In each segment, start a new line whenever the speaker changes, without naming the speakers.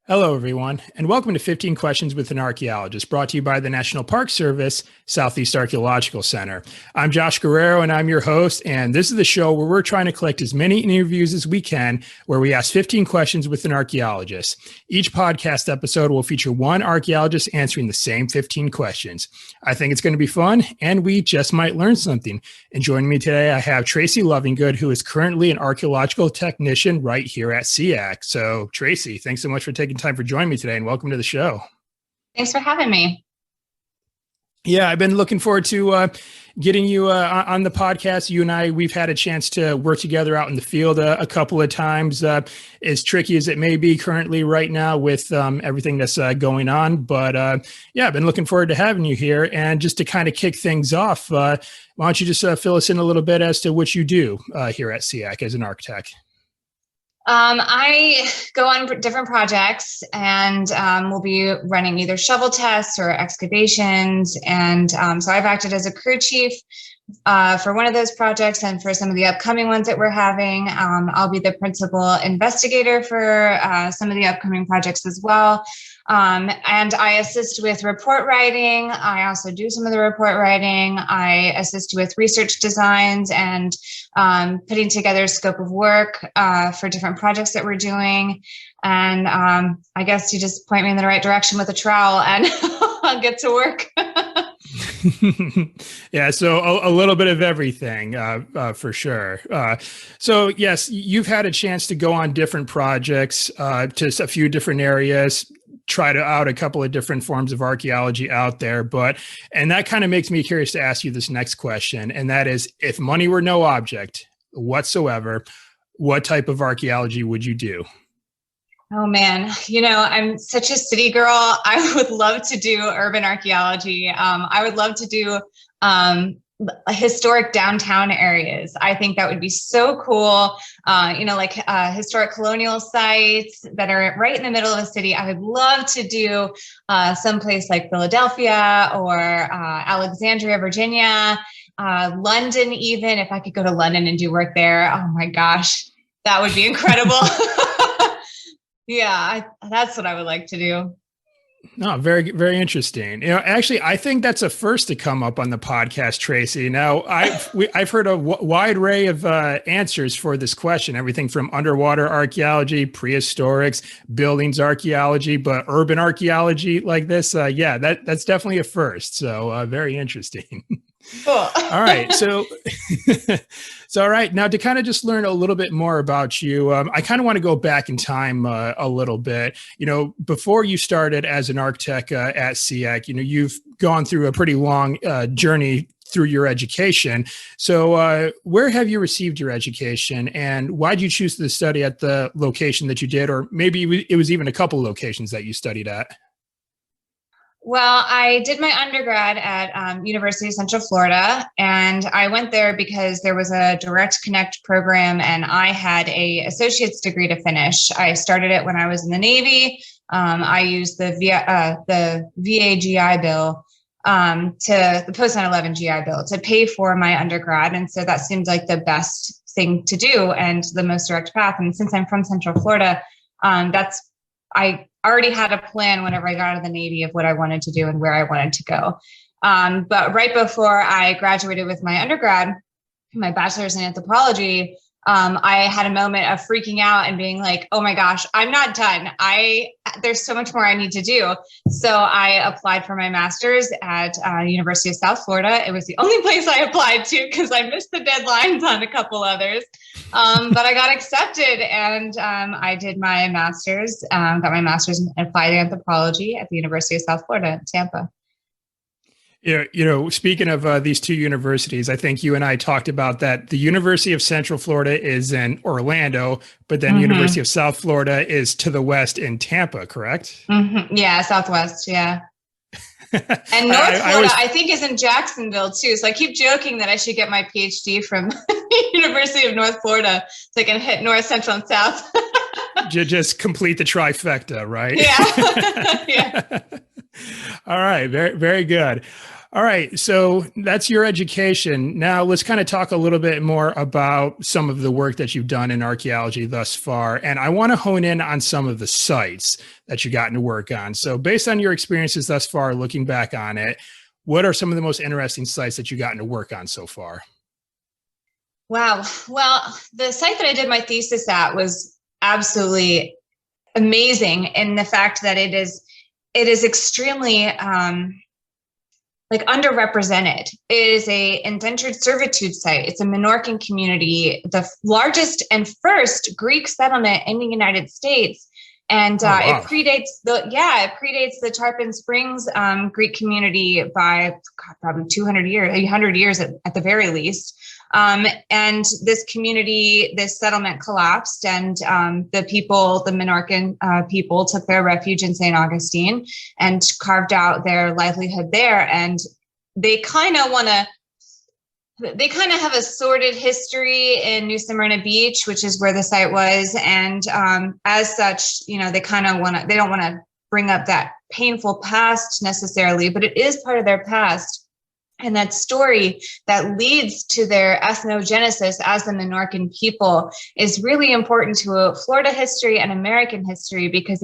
Hello, everyone, and welcome to 15 Questions with an Archaeologist, brought to you by the National Park Service, Southeast Archaeological Center. I'm Josh Guerrero, and I'm your host, and this is the show where we're trying to collect as many interviews as we can, where we ask 15 questions with an archaeologist. Each podcast episode will feature one archaeologist answering the same 15 questions. I think it's going to be fun, and we just might learn something. And joining me today, I have Tracy Lovingood, who is currently an archaeological technician right here at SEAC. So, Tracy, thanks so much for taking time for joining me today, and welcome to the show.
Thanks for having me.
Yeah, I've been looking forward to getting you on the podcast. You and I, we've had a chance to work together out in the field a couple of times, as tricky as it may be currently right now with everything that's going on. But yeah, I've been looking forward to having you here. And just to kind of kick things off, why don't you just fill us in a little bit as to what you do here at SEAC as an architect?
I go on different projects and we'll be running either shovel tests or excavations. And so I've acted as a crew chief for one of those projects, and for some of the upcoming ones that we're having, I'll be the principal investigator for some of the upcoming projects as well. And I assist with report writing. I also do some of the report writing. I assist with research designs and putting together a scope of work for different projects that we're doing. And I guess you just point me in the right direction with a trowel and I'll get to work.
Yeah, so a little bit of everything for sure. So yes, you've had a chance to go on different projects to a few different areas, try out a couple of different forms of archaeology out there. And that kind of makes me curious to ask you this next question. And that is, if money were no object whatsoever, what type of archaeology would you do?
Oh man, I'm such a city girl. I would love to do urban archaeology. I would love to do historic downtown areas. I think that would be so cool. Like historic colonial sites that are right in the middle of a city. I would love to do someplace like Philadelphia or Alexandria, Virginia, London even. If I could go to London and do work there, oh my gosh, that would be incredible. Yeah, that's what I would like to do.
No, very, very interesting. Actually, I think that's a first to come up on the podcast, Tracy. Now, I've heard a wide array of answers for this question, everything from underwater archaeology, prehistorics, buildings archaeology, but urban archaeology like this, yeah, that's definitely a first. So very interesting.
Cool.
All right. So all right. Now, to kind of just learn a little bit more about you, I kind of want to go back in time a little bit. Before you started as an architect at SEAC, you've gone through a pretty long journey through your education. So where have you received your education, and why did you choose to study at the location that you did? Or maybe it was even a couple of locations that you studied at.
Well, I did my undergrad at University of Central Florida, and I went there because there was a direct connect program, and I had an associate's degree to finish. I started it when I was in the Navy. I used the VA GI Bill, the post 9/11 GI Bill, to pay for my undergrad, and so that seemed like the best thing to do and the most direct path. And since I'm from Central Florida, I already had a plan whenever I got out of the Navy of what I wanted to do and where I wanted to go. But right before I graduated with my undergrad, my bachelor's in anthropology, I had a moment of freaking out and being like, oh my gosh, I'm not done. There's so much more I need to do. So I applied for my master's at University of South Florida. It was the only place I applied to because I missed the deadlines on a couple others. But I got accepted, and I did my master's, got my master's in Applied Anthropology at the University of South Florida in Tampa.
Speaking of these two universities, I think you and I talked about that. The University of Central Florida is in Orlando, but then University of South Florida is to the west in Tampa, correct?
Mm-hmm. Yeah, Southwest, yeah. And North Florida, I think, is in Jacksonville too. So I keep joking that I should get my PhD from University of North Florida so I can hit North, Central, and South.
Just complete the trifecta, right?
Yeah. Yeah.
All right. Very, very good. All right. So that's your education. Now let's kind of talk a little bit more about some of the work that you've done in archaeology thus far. And I want to hone in on some of the sites that you've gotten to work on. So based on your experiences thus far, looking back on it, what are some of the most interesting sites that you've gotten to work on so far?
Wow. Well, the site that I did my thesis at was absolutely amazing in the fact that it is extremely underrepresented. It is a indentured servitude site. It's a Minorcan community, the largest and first Greek settlement in the United States. And it predates the Tarpon Springs Greek community by probably 200 years, 100 years at the very least. And this community, this settlement collapsed, and the Minorcan people took their refuge in St. Augustine and carved out their livelihood there. And they kind of have a sordid history in New Smyrna Beach, which is where the site was. And as such, they don't want to bring up that painful past necessarily, but it is part of their past. And that story that leads to their ethnogenesis as the Minorcan people is really important to Florida history and American history, because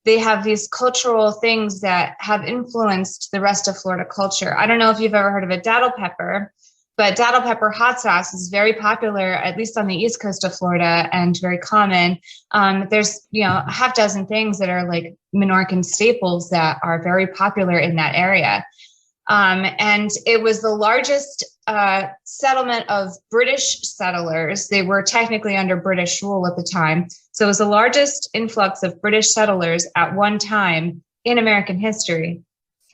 they have these cultural things that have influenced the rest of Florida culture. I don't know if you've ever heard of a daddle pepper, but daddle pepper hot sauce is very popular, at least on the east coast of Florida, and very common. There's a half dozen things that are like Minorcan staples that are very popular in that area. And it was the largest settlement of British settlers. They were technically under British rule at the time. So it was the largest influx of British settlers at one time in American history.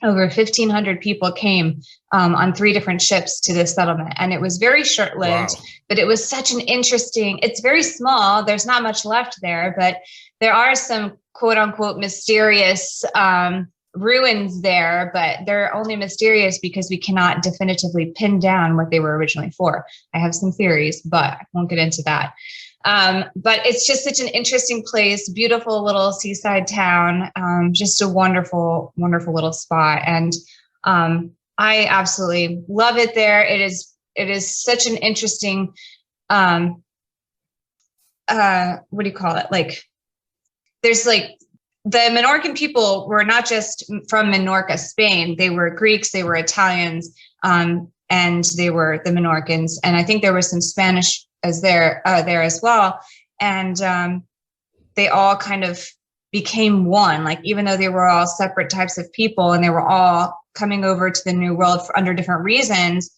Over 1,500 people came on 3 different ships to this settlement. And it was very short-lived, but it was such an it's very small. There's not much left there, but there are some quote unquote mysterious ruins there, but they're only mysterious because we cannot definitively pin down what they were originally for. I have some theories, but I won't get into that. But it's just such an interesting place, beautiful little seaside town, just a wonderful, wonderful little spot. And I absolutely love it there. It is such an interesting, what do you call it? There's the Minorcan people were not just from Minorca, Spain. They were Greeks, they were Italians, and they were the Minorcans. And I think there was some Spanish there as well. And they all kind of became one, even though they were all separate types of people and they were all coming over to the New World under different reasons,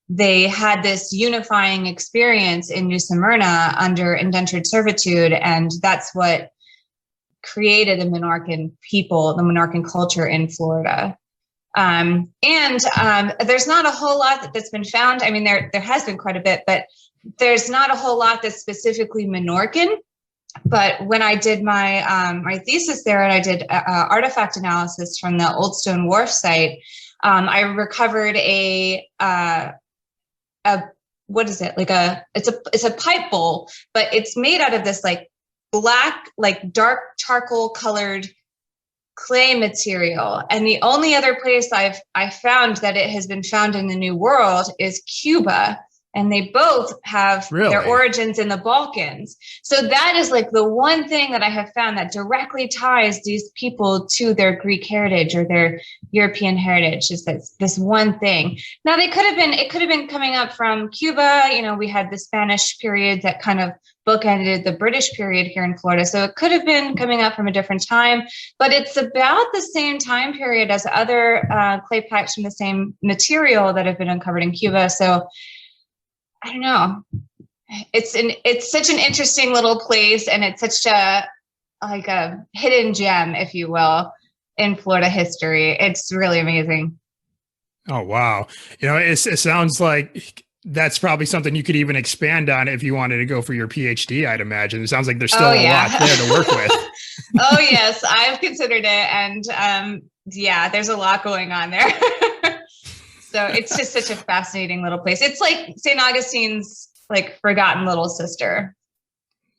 they had this unifying experience in New Smyrna under indentured servitude. And that's what created the Minorcan people, the Minorcan culture in Florida. And there's not a whole lot that's been found. I mean, there has been quite a bit, but there's not a whole lot that's specifically Minorcan. But when I did my thesis there, and I did artifact analysis from the Old Stone Wharf site, I recovered what is it? It's a pipe bowl, but it's made out of this black, dark charcoal colored clay material. And the only other place I found that it has been found in the New World is Cuba. And they both have their origins in the Balkans. So that is the one thing that I have found that directly ties these people to their Greek heritage or their European heritage, is that this one thing. Now it could have been coming up from Cuba. We had the Spanish period that kind of bookended the British period here in Florida. So it could have been coming up from a different time, but it's about the same time period as other clay pipes from the same material that have been uncovered in Cuba. So I don't know. It's such an interesting little place, and it's such a hidden gem, if you will, in Florida history. It's really amazing.
Oh, wow. It sounds like that's probably something you could even expand on if you wanted to go for your PhD, I'd imagine. It sounds like there's still a lot there to work with.
Oh, yes. I've considered it. And there's a lot going on there. So it's just such a fascinating little place. It's like St. Augustine's forgotten little sister.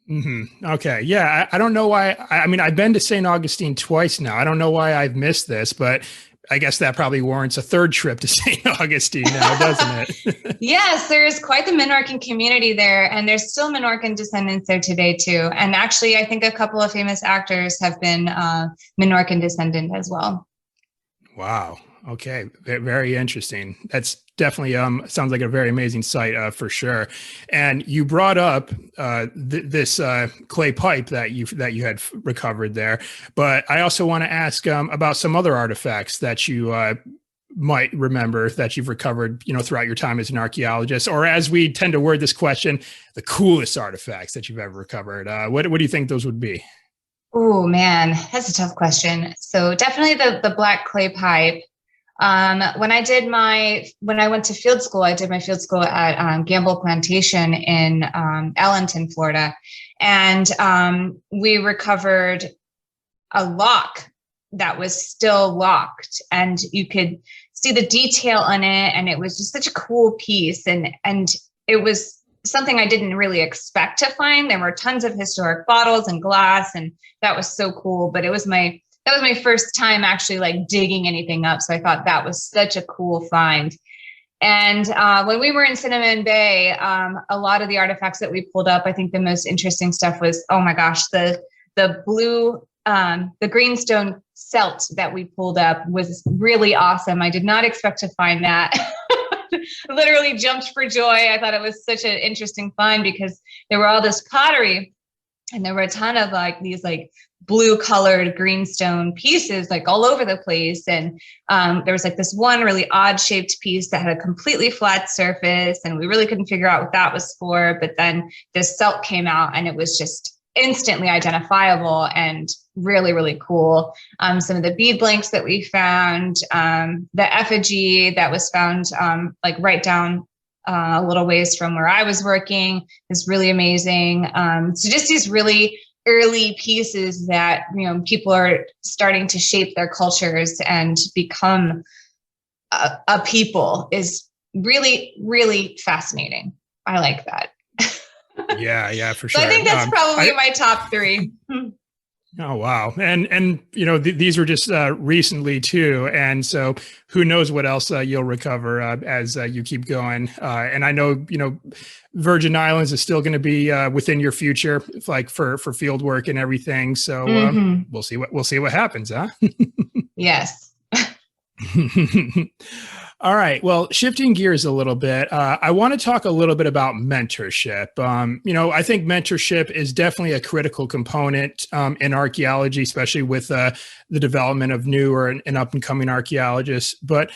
Mm-hmm. Okay. Yeah. I don't know why. I mean, I've been to St. Augustine twice now. I don't know why I've missed this, but I guess that probably warrants a third trip to St. Augustine now, doesn't it?
Yes, there's quite the Minorcan community there, and there's still Minorcan descendants there today too. And actually, I think a couple of famous actors have been Minorcan descendant as well.
Wow. Okay. Very interesting. That's definitely sounds like a very amazing site for sure. And you brought up this clay pipe that you had recovered there, but I also want to ask about some other artifacts that you might remember that you've recovered, throughout your time as an archaeologist, or as we tend to word this question, the coolest artifacts that you've ever recovered. What do you think those would be?
Oh man, that's a tough question. So definitely the black clay pipe. When I went to field school, I did my field school at Gamble Plantation in Allenton, Florida, and we recovered a lock that was still locked, and you could see the detail on it, and it was just such a cool piece, and it was something I didn't really expect to find. There were tons of historic bottles and glass, and that was so cool. But that was my first time actually like digging anything up. So I thought that was such a cool find. And when we were in Cinnamon Bay, a lot of the artifacts that we pulled up, I think the most interesting stuff was, oh my gosh, the blue, the greenstone celt that we pulled up was really awesome. I did not expect to find that. Literally jumped for joy. I thought it was such an interesting find because there were all this pottery, and there were a ton of like these like blue colored greenstone pieces like all over the place. And there was like this one really odd shaped piece that had a completely flat surface, and we really couldn't figure out what that was for. But then this celt came out, and it was just instantly identifiable and really, really cool. Some of the bead blanks that we found, the effigy that was found like right down a little ways from where I was working is really amazing. So just these really early pieces that, people are starting to shape their cultures and become a people is really, really fascinating. I like that.
Yeah, for sure.
So I think that's probably my top three.
Oh, wow. And these were just recently too. And so who knows what else you'll recover as you keep going. And I know, Virgin Islands is still going to be within your future, like for field work and everything. So we'll see what happens, huh?
Yes.
All right. Well, shifting gears a little bit, I want to talk a little bit about mentorship. I think mentorship is definitely a critical component in archaeology, especially with the development of newer and up and coming archaeologists. But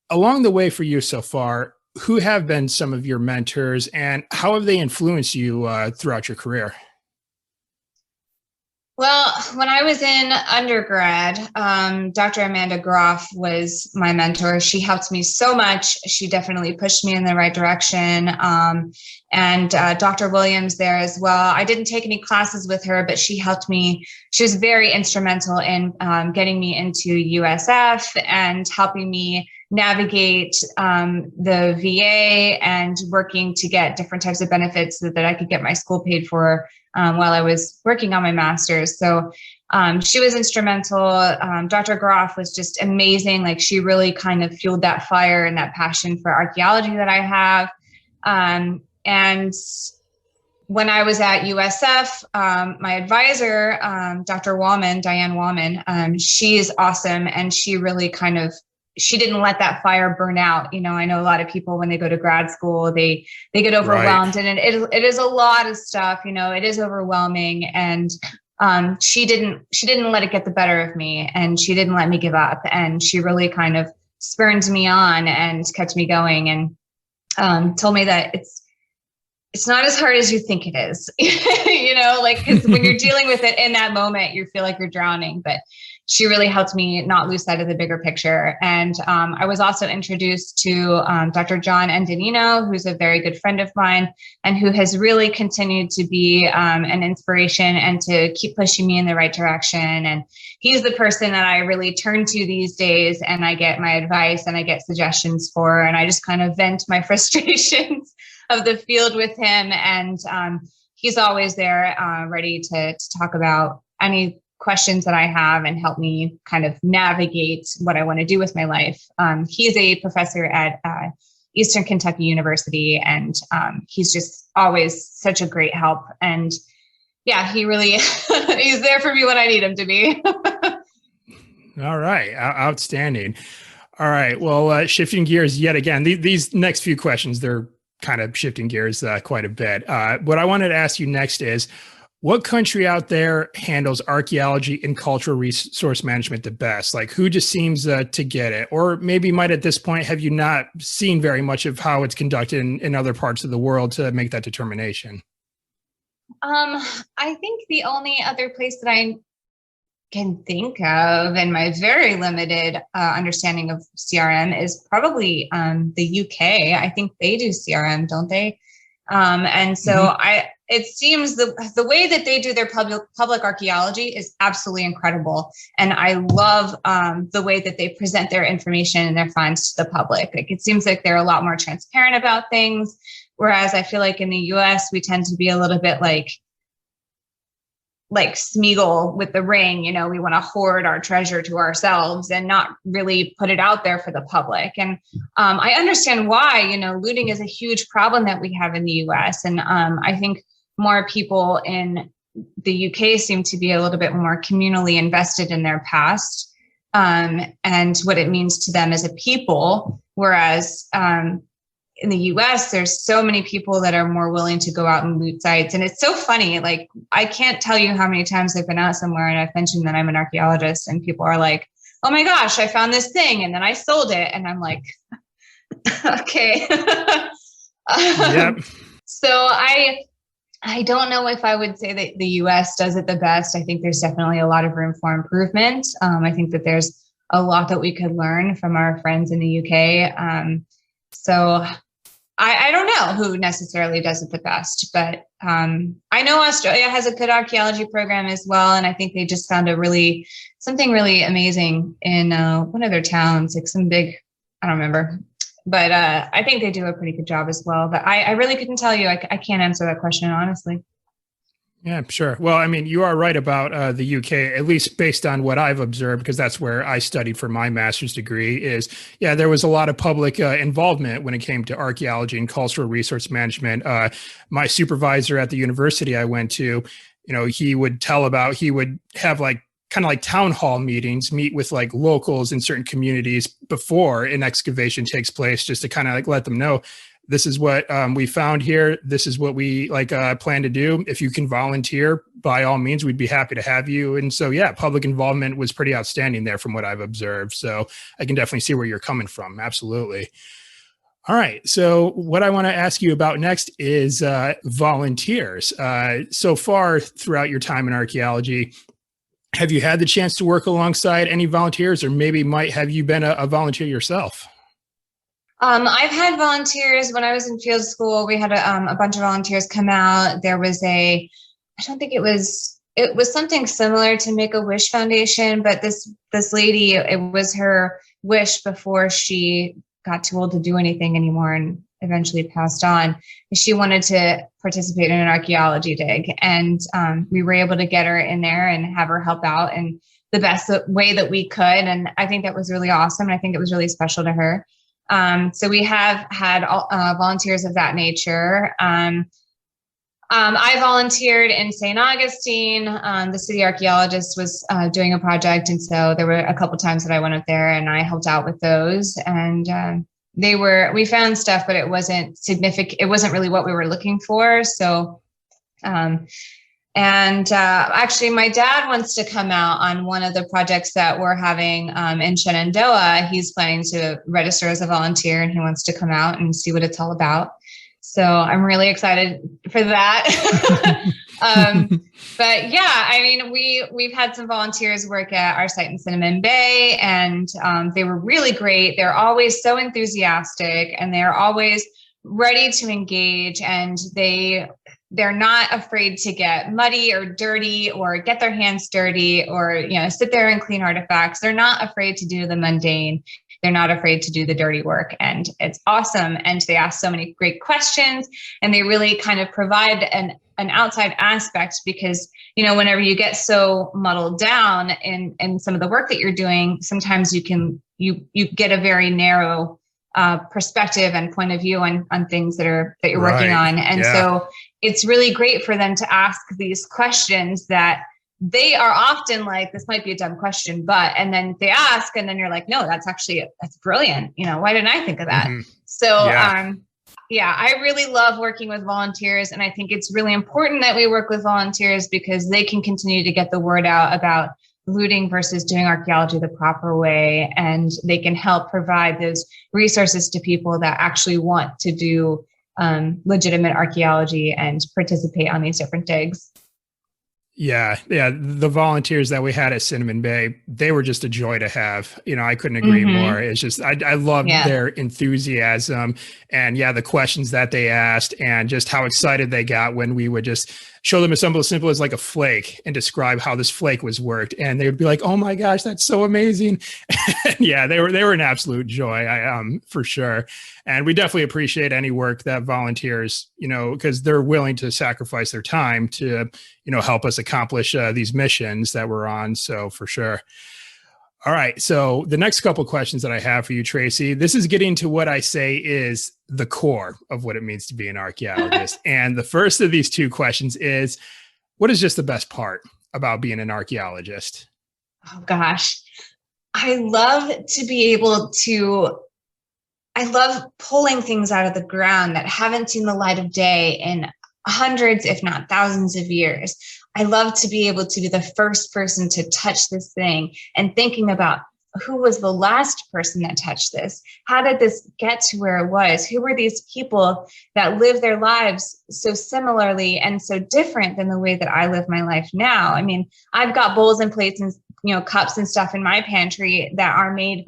along the way for you so far, who have been some of your mentors, and how have they influenced you throughout your career?
Well, when I was in undergrad, Dr. Amanda Groff was my mentor. She helped me so much. She definitely pushed me in the right direction. And Dr. Williams there as well. I didn't take any classes with her, but she helped me. She was very instrumental in getting me into USF and helping me navigate the VA and working to get different types of benefits so that I could get my school paid for while I was working on my master's. So she was instrumental. Dr. Groff was just amazing. Like, she really kind of fueled that fire and that passion for archaeology that I have. And when I was at USF, my advisor, Dr. Wallman, Diane Wallman, she is awesome. And she really she didn't let that fire burn out. I know a lot of people, when they go to grad school, they get overwhelmed, right. And it is a lot of stuff, it is overwhelming. And she didn't let it get the better of me, and she didn't let me give up. And she really kind of spurred me on and kept me going, and told me that it's not as hard as you think it is, because when you're dealing with it in that moment, you feel like you're drowning, but she really helped me not lose sight of the bigger picture. And I was also introduced to Dr. John Endinino, who's a very good friend of mine, and who has really continued to be an inspiration and to keep pushing me in the right direction. And he's the person that I really turn to these days, and I get my advice and I get suggestions for, and I just kind of vent my frustrations of the field with him. And he's always there ready to talk about any questions that I have and help me kind of navigate what I want to do with my life. He's a professor at Eastern Kentucky University, and he's just always such a great help. And yeah, he really, he's there for me when I need him to be.
All right. Outstanding. All right. Well, shifting gears yet again, these next few questions, they're kind of shifting gears quite a bit. What I wanted to ask you next is, what country out there handles archaeology and cultural resource management the best? Like, who just seems to get it? Or maybe might at this point, have you not seen very much of how it's conducted in other parts of the world to make that determination?
I think the only other place that I can think of in my very limited understanding of CRM is probably the UK. I think they do CRM, don't they? And so it seems the way that they do their public archaeology is absolutely incredible. And I love the way that they present their information and their finds to the public. Like, it seems like they're a lot more transparent about things. Whereas I feel like in the US, we tend to be a little bit like Smeagol with the ring, we want to hoard our treasure to ourselves and not really put it out there for the public. And I understand why, looting is a huge problem that we have in the US. And I think more people in the UK seem to be a little bit more communally invested in their past and what it means to them as a people. Whereas in the US, there's so many people that are more willing to go out and loot sites. And it's so funny. Like, I can't tell you how many times I've been out somewhere and I've mentioned that I'm an archaeologist and people are like, oh my gosh, I found this thing and then I sold it. And I'm like, okay.
Yep.
So I don't know if I would say that the US does it the best. I think there's definitely a lot of room for improvement. I think that there's a lot that we could learn from our friends in the UK. So I don't know who necessarily does it the best, but I know Australia has a good archaeology program as well. And I think they just found something really amazing in one of their towns, like some big, I don't remember, but I think they do a pretty good job as well. But I really couldn't tell you. I can't answer that question, honestly.
Yeah, sure. Well, I mean, you are right about the UK, at least based on what I've observed, because that's where I studied for my master's degree there was a lot of public involvement when it came to archaeology and cultural resource management. My supervisor at the university I went to, he would have kind of like town hall meetings, meet with like locals in certain communities before an excavation takes place, just to kind of like let them know, this is what we found here. This is what we plan to do. If you can volunteer, by all means, we'd be happy to have you. And so, yeah, public involvement was pretty outstanding there from what I've observed. So I can definitely see where you're coming from. Absolutely. All right. So what I want to ask you about next is volunteers. So far throughout your time in archaeology, have you had the chance to work alongside any volunteers, or maybe have you been a volunteer yourself?
I've had volunteers when I was in field school. We had a bunch of volunteers come out. There was it was something similar to Make-A-Wish Foundation, but this lady, it was her wish before she got too old to do anything anymore and eventually passed on. She wanted to participate in an archaeology dig, and we were able to get her in there and have her help out in the best way that we could. And I think that was really awesome. And I think it was really special to her. So we have had volunteers of that nature. I volunteered in St. Augustine. The city archaeologist was doing a project. And so there were a couple times that I went up there and I helped out with those. And we found stuff, but it wasn't significant. It wasn't really what we were looking for. So, actually, my dad wants to come out on one of the projects that we're having in Shenandoah. He's planning to register as a volunteer, and he wants to come out and see what it's all about. So I'm really excited for that. But yeah, I mean, we've had some volunteers work at our site in Cinnamon Bay, and they were really great. They're always so enthusiastic, and they're always ready to engage, and they're not afraid to get muddy or dirty or get their hands dirty or, sit there and clean artifacts. They're not afraid to do the mundane. They're not afraid to do the dirty work. And it's awesome. And they ask so many great questions, and they really kind of provide an outside aspect, because, whenever you get so muddled down in some of the work that you're doing, sometimes you get a very narrow perspective and point of view on things that you're working on. And so it's really great for them to ask these questions that they are often like, this might be a dumb question, and then they ask, and then you're like, no, that's brilliant. Why didn't I think of that? Mm-hmm. So, I really love working with volunteers. And I think it's really important that we work with volunteers because they can continue to get the word out about looting versus doing archaeology the proper way. And they can help provide those resources to people that actually want to do legitimate archaeology and participate on these different digs.
Yeah. The volunteers that we had at Cinnamon Bay, they were just a joy to have. I couldn't agree more. It's just, I loved their enthusiasm and the questions that they asked and just how excited they got when we would just show them something as simple as like a flake and describe how this flake was worked. And they would be like, oh my gosh, that's so amazing. They were an absolute joy, for sure. And we definitely appreciate any work that volunteers, because they're willing to sacrifice their time to, help us accomplish these missions that we're on. So for sure. All right. So the next couple of questions that I have for you, Tracy, this is getting to what I say is the core of what it means to be an archaeologist. And the first of these two questions is, what is just the best part about being an archaeologist?
Oh, gosh. I love pulling things out of the ground that haven't seen the light of day in hundreds, if not thousands of years. I love to be able to be the first person to touch this thing and thinking about who was the last person that touched this? How did this get to where it was? Who were these people that lived their lives so similarly and so different than the way that I live my life now? I mean, I've got bowls and plates and, cups and stuff in my pantry that are made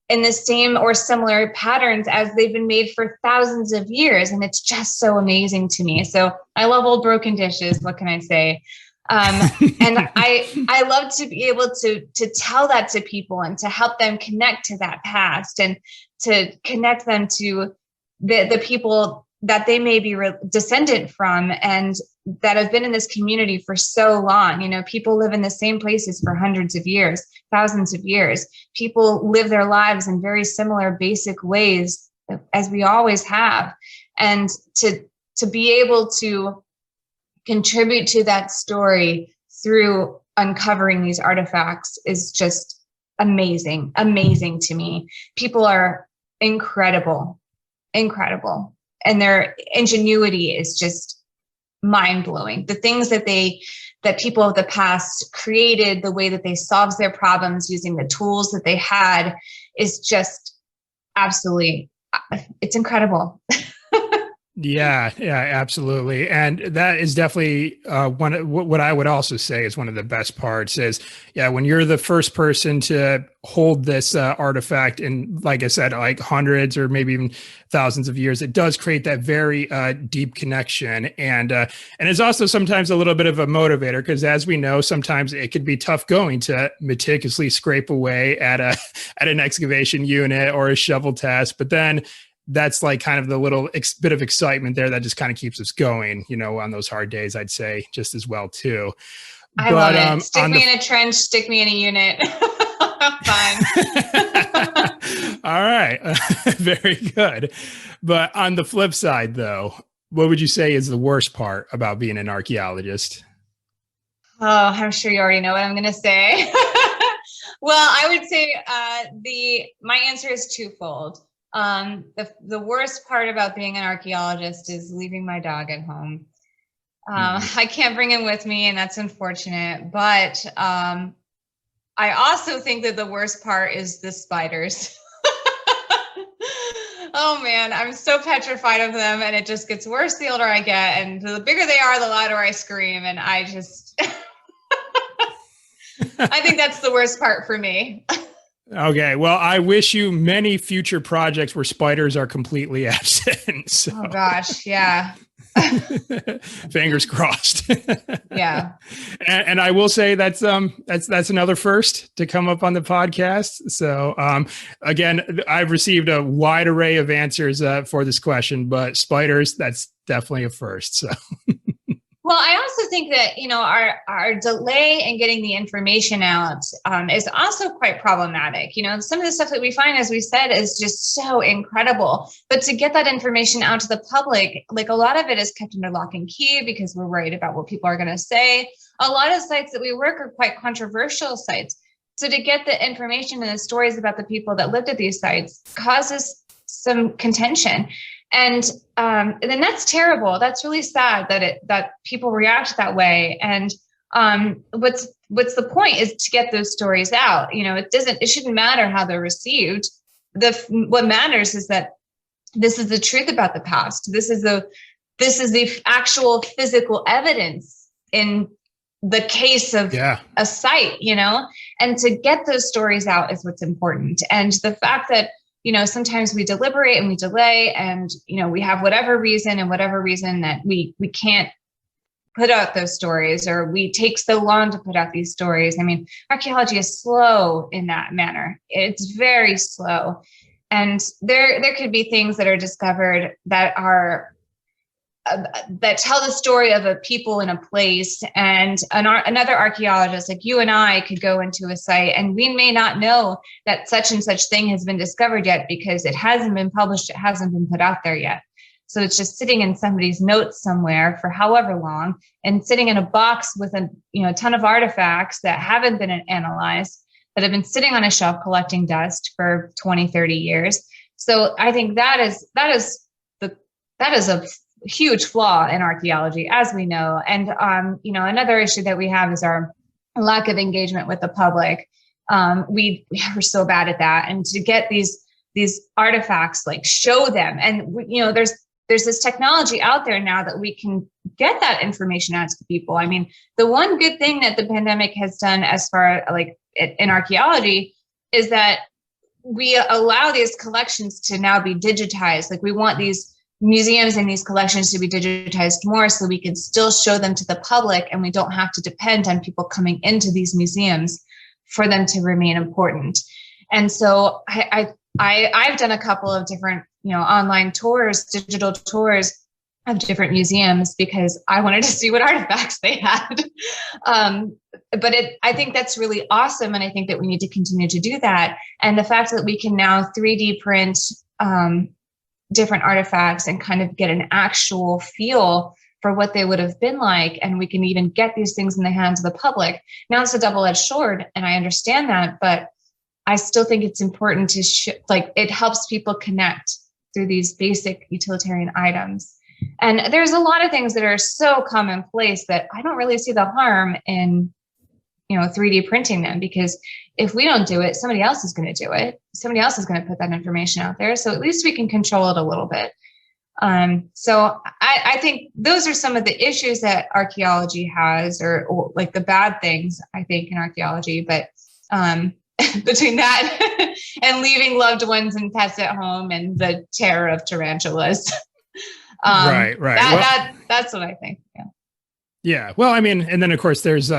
in the same or similar patterns as they've been made for thousands of years. And it's just so amazing to me. So I love old broken dishes. What can I say? And I love to be able to tell that to people and to help them connect to that past and to connect them to the people that they may be descendant from and that have been in this community for so long. People live in the same places for hundreds of years, thousands of years. People live their lives in very similar basic ways as we always have. And to be able to contribute to that story through uncovering these artifacts is just amazing to me. People are incredible. And their ingenuity is just mind-blowing. The things that people of the past created, the way that they solved their problems using the tools that they had is just absolutely, it's incredible.
Yeah, absolutely. And that is definitely what I would also say is one of the best parts is, when you're the first person to hold this artifact in, like I said, like hundreds or maybe even thousands of years, it does create that very deep connection. And it's also sometimes a little bit of a motivator because, as we know, sometimes it could be tough going to meticulously scrape away at an excavation unit or a shovel test. But then that's like kind of the little bit of excitement there that just kind of keeps us going, on those hard days, I'd say just as well too.
I love it. Stick me in a trench, stick me in a unit. Fine.
All right. Very good. But on the flip side though, what would you say is the worst part about being an archaeologist?
Oh, I'm sure you already know what I'm going to say. Well, I would say my answer is twofold. The worst part about being an archaeologist is leaving my dog at home. I can't bring him with me, and that's unfortunate. But I also think that the worst part is the spiders. Oh man, I'm so petrified of them, and it just gets worse the older I get. And the bigger they are, the louder I scream. And I just, I think that's the worst part for me.
Okay. Well, I wish you many future projects where spiders are completely absent. So.
Oh gosh. Yeah.
Fingers crossed.
Yeah.
And I will say that's another first to come up on the podcast. So again, I've received a wide array of answers for this question, but spiders, that's definitely a first. So.
Well, I also think that, our delay in getting the information out is also quite problematic. Some of the stuff that we find, as we said, is just so incredible. But to get that information out to the public, like a lot of it is kept under lock and key because we're worried about what people are going to say. A lot of sites that we work are quite controversial sites. So to get the information and the stories about the people that lived at these sites causes some contention. And then that's terrible. That's really sad that people react that way. And what's the point is to get those stories out. It shouldn't matter how they're received. What matters is that this is the truth about the past. This is the actual physical evidence in the case of a site, and to get those stories out is what's important. And the fact that sometimes we deliberate and we delay and, we have whatever reason that we can't put out those stories, or we take so long to put out these stories. I mean, archaeology is slow in that manner. It's very slow. And there could be things that are discovered that are that tell the story of a people in a place, and another archaeologist like you and I could go into a site and we may not know that such and such thing has been discovered yet because it hasn't been published, it hasn't been put out there yet. So it's just sitting in somebody's notes somewhere for however long, and sitting in a box with a ton of artifacts that haven't been analyzed, that have been sitting on a shelf collecting dust for 20, 30 years. So I think that is a huge flaw in archaeology, as we know. And, another issue that we have is our lack of engagement with the public. We're so bad at that. And to get these artifacts, like show them. And, there's this technology out there now that we can get that information out to people. I mean, the one good thing that the pandemic has done as far like in archaeology is that we allow these collections to now be digitized. Like we want these museums and these collections to be digitized more so we can still show them to the public, and we don't have to depend on people coming into these museums for them to remain important. And so I've done a couple of different, online tours, digital tours of different museums because I wanted to see what artifacts they had. But I think that's really awesome. And I think that we need to continue to do that. And the fact that we can now 3D print different artifacts and kind of get an actual feel for what they would have been like. And we can even get these things in the hands of the public. Now it's a double-edged sword, and I understand that, but I still think it's important to it helps people connect through these basic utilitarian items. And there's a lot of things that are so commonplace that I don't really see the harm in, 3D printing them, because if we don't do it, somebody else is going to do it. Somebody else is going to put that information out there. So at least we can control it a little bit. So I think those are some of the issues that archaeology has, or like the bad things, I think, in archaeology. But between that and leaving loved ones and pets at home and the terror of tarantulas.
Right.
That's what I think. Yeah.
Yeah. Well, I mean, and then of course there's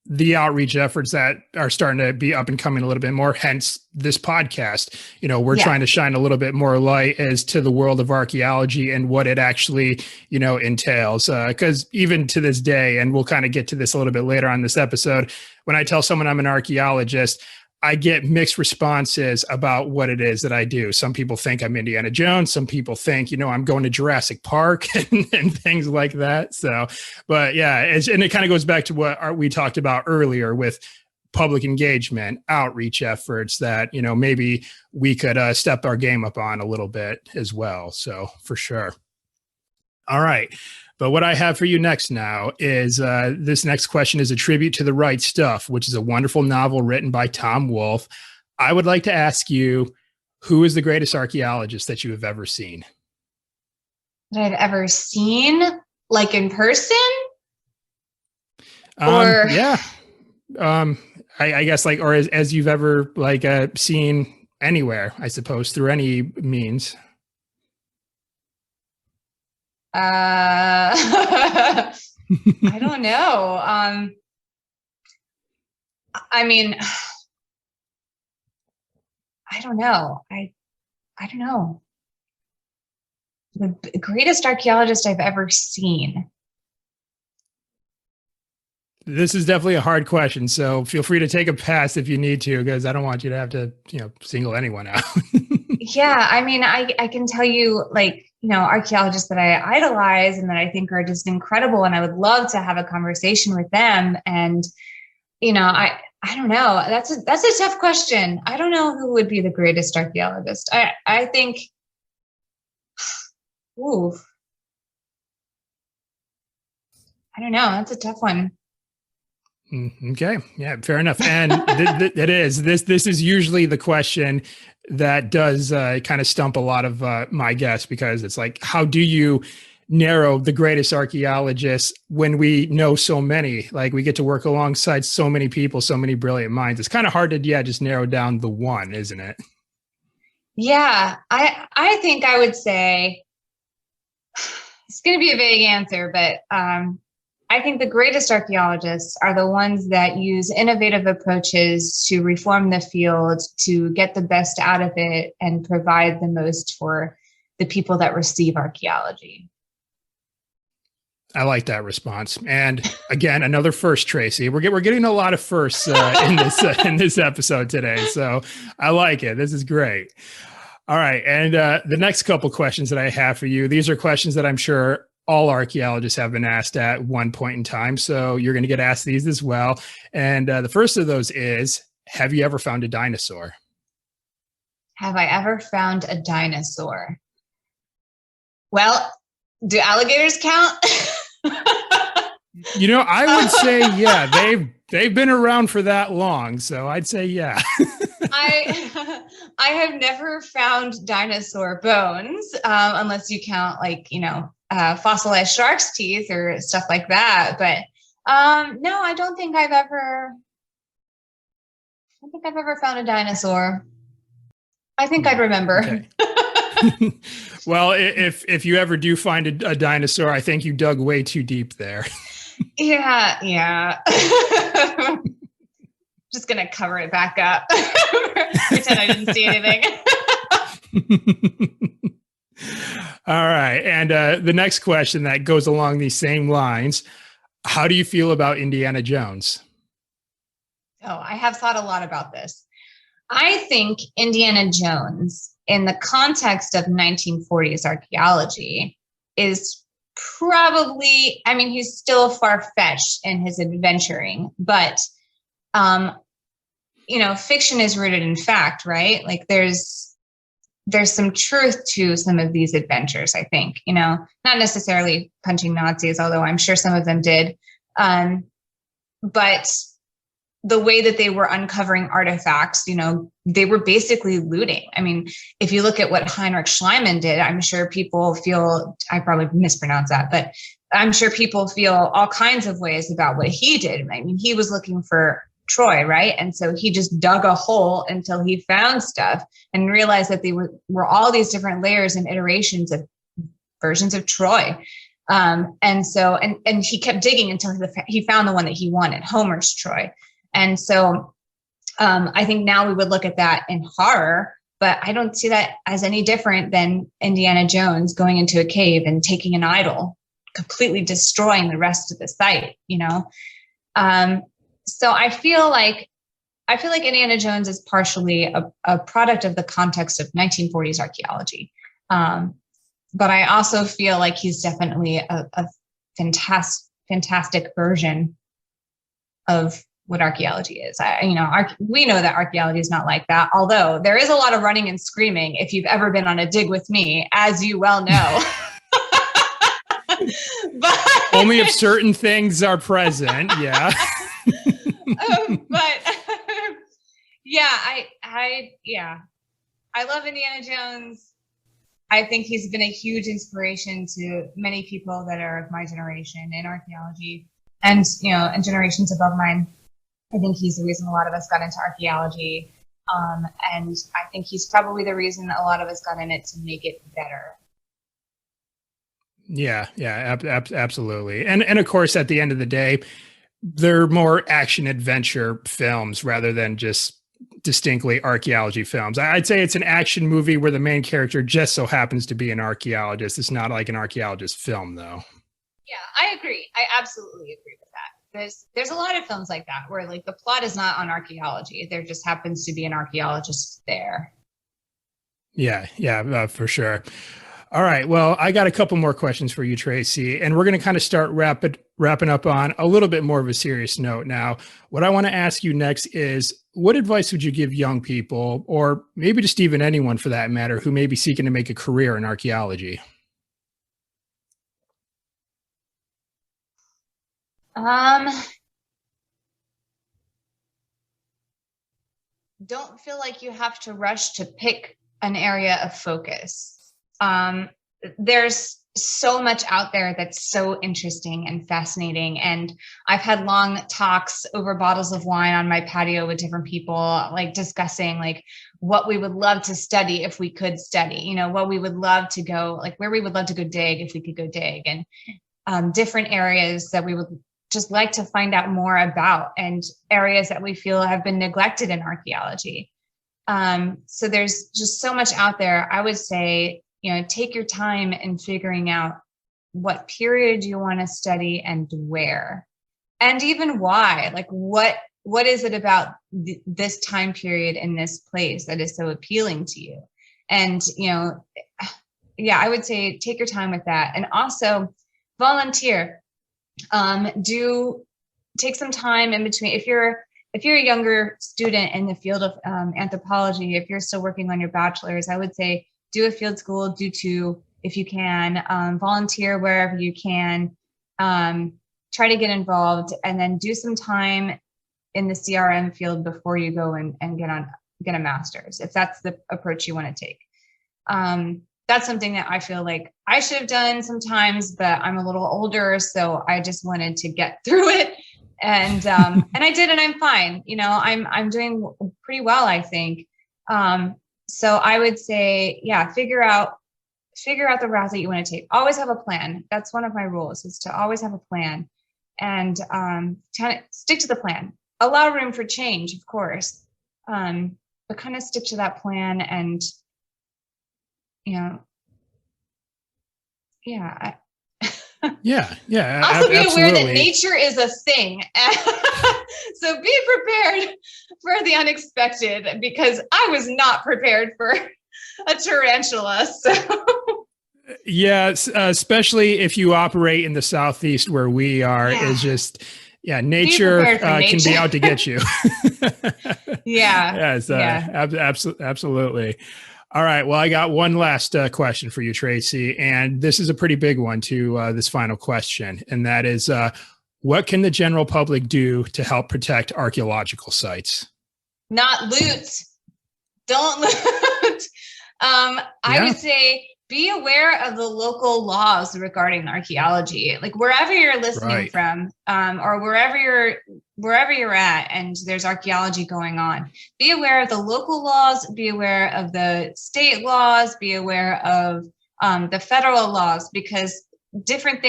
the outreach efforts that are starting to be up and coming a little bit more, hence this podcast. We're trying to shine a little bit more light as to the world of archaeology and what it actually, entails. Because even to this day, and we'll kind of get to this a little bit later on this episode, when I tell someone I'm an archaeologist, I get mixed responses about what it is that I do. Some people think I'm Indiana Jones. Some people think, I'm going to Jurassic Park and things like that. So, but yeah, and it kind of goes back to what we talked about earlier with public engagement, outreach efforts that, maybe we could step our game up on a little bit as well. So for sure. All right. But what I have for you next now is this next question is a tribute to The Right Stuff, which is a wonderful novel written by Tom Wolfe. I would like to ask you, who is the greatest archaeologist that you have ever seen?
That I've ever seen, like in person?
Yeah. I guess like, or as you've ever seen anywhere, I suppose, through any means.
I don't know. I mean, I don't know. I don't know. The greatest archaeologist I've ever seen.
This is definitely a hard question, so feel free to take a pass if you need to, because I don't want you to have to, single anyone out.
Yeah, I mean, I can tell you, like, archaeologists that I idolize and that I think are just incredible, and I would love to have a conversation with them. And I don't know. That's a tough question. I don't know who would be the greatest archaeologist. I think, ooh, I don't know. That's a tough one.
Okay. Yeah, fair enough. And it is. This is usually the question that does kind of stump a lot of my guests, because it's like, how do you narrow the greatest archaeologists when we know so many? Like, we get to work alongside so many people, so many brilliant minds. It's kind of hard to, just narrow down the one, isn't it?
Yeah, I think I would say it's going to be a vague answer, but I think the greatest archaeologists are the ones that use innovative approaches to reform the field, to get the best out of it and provide the most for the people that receive archaeology.
I like that response. And again, another first, Tracy. We're getting a lot of firsts in this episode today. So I like it. This is great. All right. And the next couple questions that I have for you, these are questions that I'm sure all archaeologists have been asked at one point in time. So you're going to get asked these as well. And the first of those is, have you ever found a dinosaur?
Have I ever found a dinosaur? Well, do alligators count?
I would say, yeah, they've been around for that long. So I'd say, yeah.
I have never found dinosaur bones, unless you count, like, fossilized shark's teeth or stuff like that. But no, I don't think I've ever found a dinosaur. I think I'd remember. Okay.
Well, if you ever do find a dinosaur, I think you dug way too deep there. Yeah.
Just gonna cover it back up. Pretend I didn't see anything.
All right. And the next question that goes along these same lines, how do you feel about Indiana Jones?
Oh, I have thought a lot about this. I think Indiana Jones, in the context of 1940s archaeology, is probably, he's still far-fetched in his adventuring, but, fiction is rooted in fact, right? Like, there's some truth to some of these adventures, I think, not necessarily punching Nazis, although I'm sure some of them did. But the way that they were uncovering artifacts, they were basically looting. If you look at what Heinrich Schliemann did, I'm sure people feel, I probably mispronounced that, but I'm sure people feel all kinds of ways about what he did. He was looking for Troy, right? And so he just dug a hole until he found stuff and realized that they were all these different layers and iterations of versions of Troy. And he kept digging until he found the one that he wanted, Homer's Troy. And so I think now we would look at that in horror, but I don't see that as any different than Indiana Jones going into a cave and taking an idol, completely destroying the rest of the site, So I feel like Indiana Jones is partially a product of the context of 1940s archaeology. But I also feel like he's definitely a fantastic version of what archaeology is. We know that archaeology is not like that, although there is a lot of running and screaming if you've ever been on a dig with me, as you well know.
But only if certain things are present, yeah.
But I love Indiana Jones. I think he's been a huge inspiration to many people that are of my generation in archaeology, and generations above mine. I think he's the reason a lot of us got into archaeology, and I think he's probably the reason a lot of us got in it to make it better.
Yeah, absolutely. And of course, at the end of the day, they're more action adventure films rather than just distinctly archaeology films. I'd say it's an action movie where the main character just so happens to be an archaeologist. It's not like an archaeologist film, though.
Yeah, I agree. I absolutely agree with that. there's a lot of films like that where like the plot is not on archaeology. There just happens to be an archaeologist there.
Yeah, for sure. All right. Well, I got a couple more questions for you, Tracy, and we're going to kind of start wrapping up on a little bit more of a serious note. Now, what I want to ask you next is, what advice would you give young people, or maybe just even anyone for that matter, who may be seeking to make a career in archaeology?
Don't feel like you have to rush to pick an area of focus. There's so much out there that's so interesting and fascinating. And I've had long talks over bottles of wine on my patio with different people, like discussing like what we would love to study if we could study, you know, what we would love to go, like where we would love to go dig if we could go dig, and different areas that we would just like to find out more about, and areas that we feel have been neglected in archaeology. So there's just so much out there. I would say, you know, take your time in figuring out what period you want to study and where, and even why. Like what is it about this time period in this place that is so appealing to you? And, you know, yeah, I would say take your time with that. And also volunteer. Do take some time in between. If you're a younger student in the field of anthropology, if you're still working on your bachelor's, I would say do a field school, do two if you can, volunteer wherever you can, try to get involved, and then do some time in the CRM field before you go and get a master's, if that's the approach you want to take. That's something that I feel like I should have done sometimes, but I'm a little older, so I just wanted to get through it. And I did, and I'm fine. You know, I'm doing pretty well, I think. So I would say, yeah, figure out the route that you want to take. Always have a plan. That's one of my rules, is to always have a plan, and kind of stick to the plan. Allow room for change, of course, but kind of stick to that plan. And you know, yeah.
Yeah.
Also be
absolutely.
aware that nature is a thing. So be prepared for the unexpected, because I was not prepared for a tarantula. So.
Yeah, especially if you operate in the Southeast where we are, is just, nature can be out to get you.
Yeah.
Absolutely. All right. Well, I got one last question for you, Tracy, and this is a pretty big one to this final question. And that is, what can the general public do to help protect archaeological sites?
Not loot. Don't loot. I would say be aware of the local laws regarding archaeology. Like wherever you're listening from, or wherever you're at, and there's archaeology going on, be aware of the local laws, be aware of the state laws, be aware of the federal laws, because different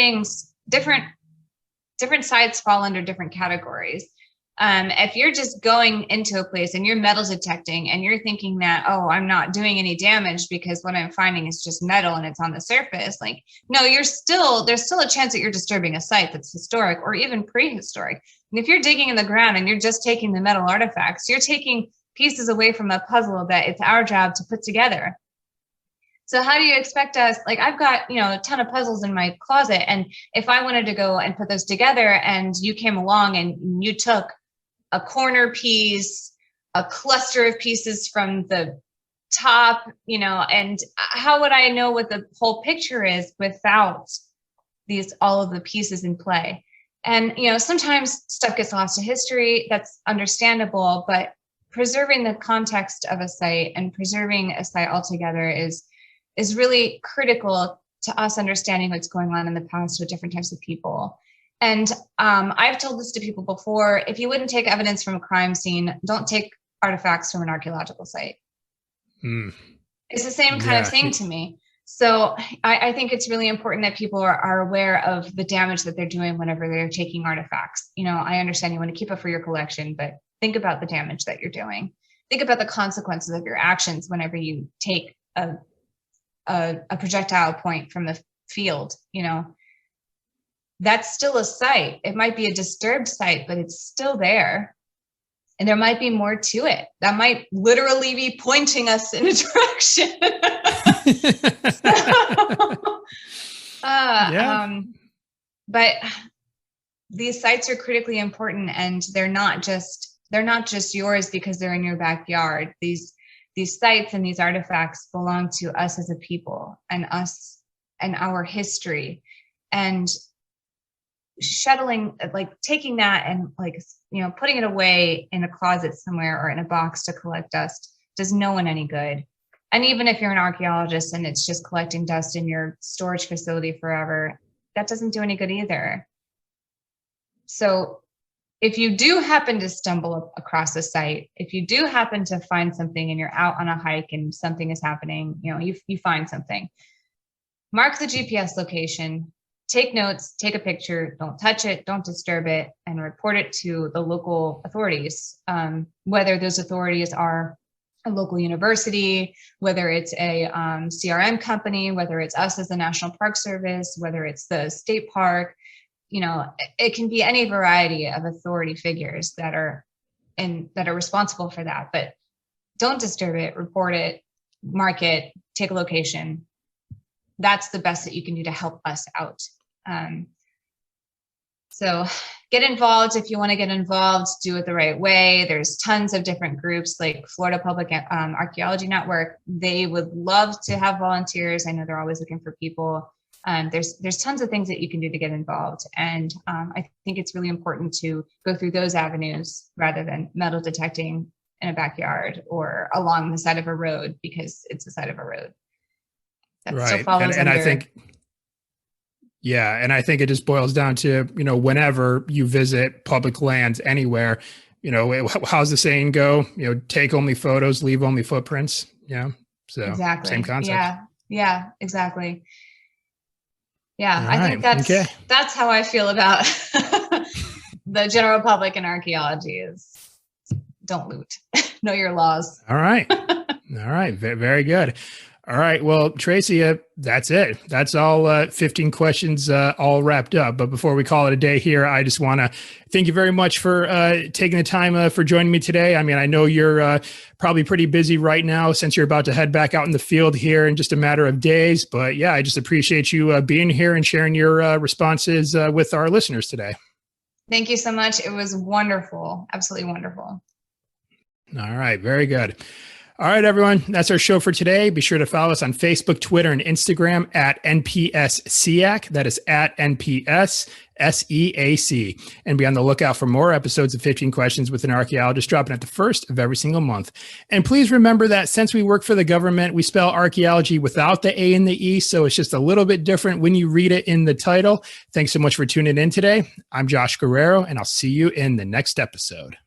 sites fall under different categories. If you're just going into a place and you're metal detecting and you're thinking that, oh, I'm not doing any damage because what I'm finding is just metal and it's on the surface, like, no, there's still a chance that you're disturbing a site that's historic or even prehistoric. And if you're digging in the ground and you're just taking the metal artifacts, you're taking pieces away from a puzzle that it's our job to put together. So how do you expect us, like I've got, a ton of puzzles in my closet, and if I wanted to go and put those together and you came along and you took a corner piece, a cluster of pieces from the top, and how would I know what the whole picture is without all of the pieces in play? And, sometimes stuff gets lost to history. That's understandable, but preserving the context of a site and preserving a site altogether is really critical to us understanding what's going on in the past with different types of people. And I've told this to people before: if you wouldn't take evidence from a crime scene, don't take artifacts from an archaeological site. It's the same kind of thing to me. So I think it's really important that people are aware of the damage that they're doing whenever they're taking artifacts. I understand you want to keep it for your collection, but think about the damage that you're doing. Think about the consequences of your actions whenever you take a projectile point from the field. that's still a site. It might be a disturbed site, but it's still there. And there might be more to it. That might literally be pointing us in a direction. But these sites are critically important, and they're not just yours because they're in your backyard. These sites and these artifacts belong to us as a people, and us and our history. And taking that and putting it away in a closet somewhere or in a box to collect dust does no one any good. And even if you're an archaeologist and it's just collecting dust in your storage facility forever, that doesn't do any good either. So if you do happen to stumble across a site, if you do happen to find something and you're out on a hike and something is happening, you find something, mark the GPS location, take notes, take a picture, don't touch it, don't disturb it, and report it to the local authorities, whether those authorities are a local university, whether it's a CRM company, whether it's us as the National Park Service, whether it's the state park. It can be any variety of authority figures that are responsible for that. But don't disturb it, report it, mark it, take a location. That's the best that you can do to help us out. So get involved. If you want to get involved, do it the right way. There's tons of different groups like Florida Public Archaeology Network. They would love to have volunteers. I know they're always looking for people. There's tons of things that you can do to get involved. And I think it's really important to go through those avenues rather than metal detecting in a backyard or along the side of a road because it's the side of a road. That
right.
Still follows
and I think, and I think it just boils down to, whenever you visit public lands anywhere, how's the saying go? Take only photos, leave only footprints. Yeah. So
exactly.
Same concept.
Yeah, exactly. Yeah.
All
I think that's how I feel about the general public in archaeology is don't loot, know your laws.
All right. Very good. All right. Well, Tracy, that's it. That's all 15 questions all wrapped up. But before we call it a day here, I just want to thank you very much for taking the time for joining me today. I mean, I know you're probably pretty busy right now since you're about to head back out in the field here in just a matter of days. But yeah, I just appreciate you being here and sharing your responses with our listeners today.
Thank you so much. It was wonderful. Absolutely wonderful.
All right. Very good. All right, everyone. That's our show for today. Be sure to follow us on Facebook, Twitter, and Instagram at NPS SEAC. That is at NPS SEAC. And be on the lookout for more episodes of 15 Questions with an Archaeologist dropping at the first of every single month. And please remember that since we work for the government, we spell archaeology without the A and the E. So it's just a little bit different when you read it in the title. Thanks so much for tuning in today. I'm Josh Guerrero, and I'll see you in the next episode.